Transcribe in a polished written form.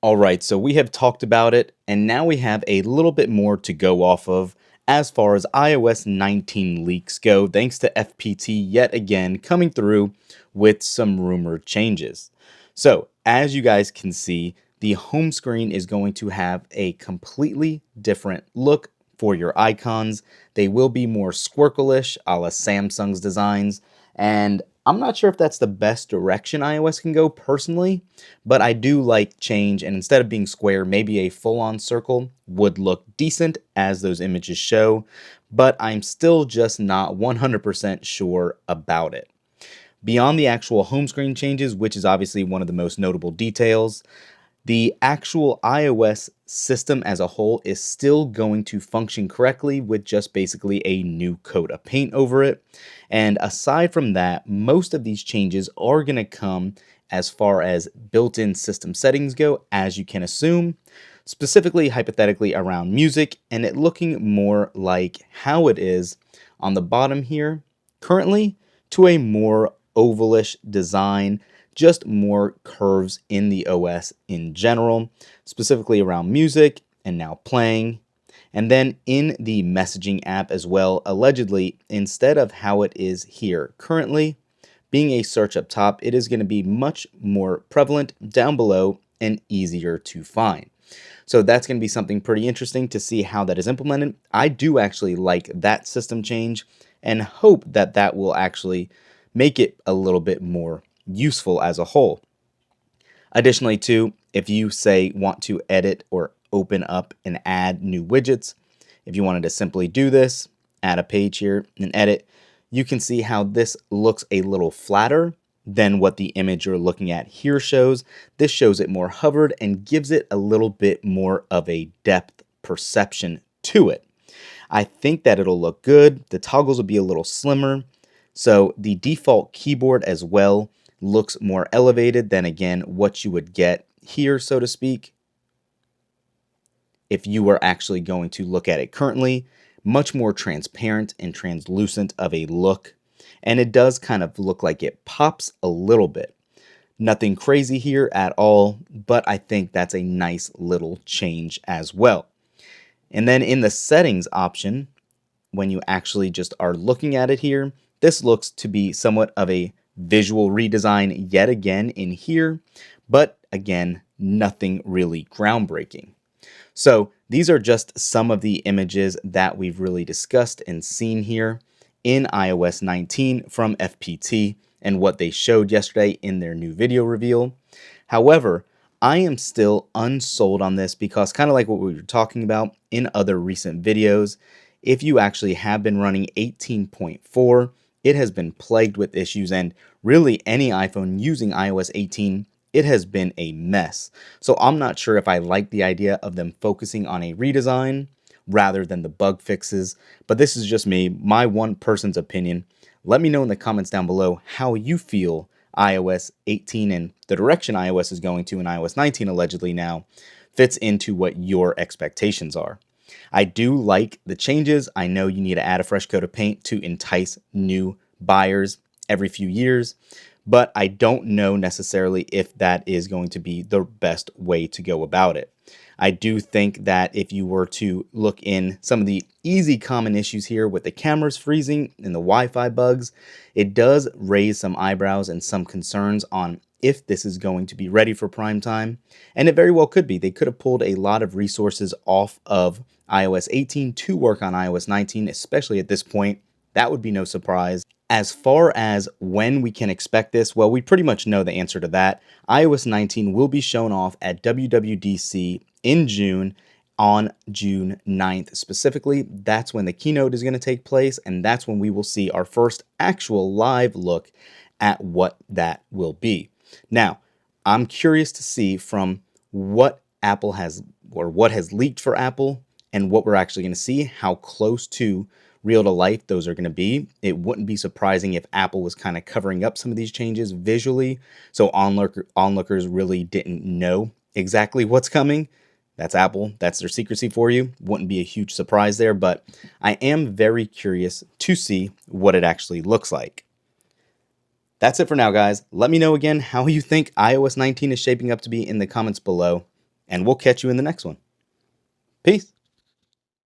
All right, so we have talked about it, and now we have a little bit more to go off of as far as iOS 19 leaks go, thanks to FPT yet again coming through with some rumored changes. So, as you guys can see, the home screen is going to have a completely different look for your icons. They will be more squircle-ish, a la Samsung's designs, and I'm not sure if that's the best direction iOS can go personally, but I do like change, and instead of being square, maybe a full-on circle would look decent as those images show, but I'm still just not 100% sure about it. Beyond the actual home screen changes, which is obviously one of the most notable details, the actual iOS system as a whole is still going to function correctly with just basically a new coat of paint over it. And aside from that, most of these changes are going to come as far as built-in system settings go, as you can assume, specifically hypothetically around music, and it looking more like how it is on the bottom here currently to a more ovalish design, just more curves in the OS in general, specifically around music and now playing. And then in the messaging app as well, allegedly, instead of how it is here currently, being a search up top, it is going to be much more prevalent down below and easier to find. So that's going to be something pretty interesting to see how that is implemented. I do actually like that system change and hope that that will actually make it a little bit more useful as a whole. Additionally, too, if you say want to edit or open up and add new widgets, if you wanted to simply do this, add a page here and edit, you can see how this looks a little flatter than what the image you're looking at here shows. This shows it more hovered and gives it a little bit more of a depth perception to it. I think that it'll look good. The toggles will be a little slimmer. So the default keyboard as well looks more elevated than, again, what you would get here, so to speak, if you were actually going to look at it currently. Much more transparent and translucent of a look, and it does kind of look like it pops a little bit. Nothing crazy here at all, but I think that's a nice little change as well. And then in the settings option, when you actually just are looking at it here, this looks to be somewhat of a visual redesign yet again in here, but again, nothing really groundbreaking. So these are just some of the images that we've really discussed and seen here in iOS 19 from FPT and what they showed yesterday in their new video reveal. However, I am still unsold on this because, kind of like what we were talking about in other recent videos, if you actually have been running 18.4, it has been plagued with issues, and really any iPhone using iOS 18, it has been a mess. So I'm not sure if I like the idea of them focusing on a redesign rather than the bug fixes, but this is just me, my one person's opinion. Let me know in the comments down below how you feel iOS 18 and the direction iOS is going to in iOS 19 allegedly now fits into what your expectations are. I do like the changes. I know you need to add a fresh coat of paint to entice new buyers every few years, but I don't know necessarily if that is going to be the best way to go about it. I do think that if you were to look in some of the easy common issues here with the cameras freezing and the Wi-Fi bugs, it does raise some eyebrows and some concerns on if this is going to be ready for prime time. And it very well could be. They could have pulled a lot of resources off of iOS 18 to work on iOS 19, especially at this point. That would be no surprise. As far as when we can expect this, well, we pretty much know the answer to that. iOS 19 will be shown off at WWDC in June, on June 9th specifically. That's when the keynote is going to take place, and that's when we will see our first actual live look at what that will be. Now, I'm curious to see from what Apple has, or what has leaked for Apple, and what we're actually going to see, how close to real to life those are going to be. It wouldn't be surprising if Apple was kind of covering up some of these changes visually, so onlookers really didn't know exactly what's coming. That's Apple. That's their secrecy for you. Wouldn't be a huge surprise there, but I am very curious to see what it actually looks like. That's it for now, guys. Let me know again how you think iOS 19 is shaping up to be in the comments below. and we'll catch you in the next one. Peace.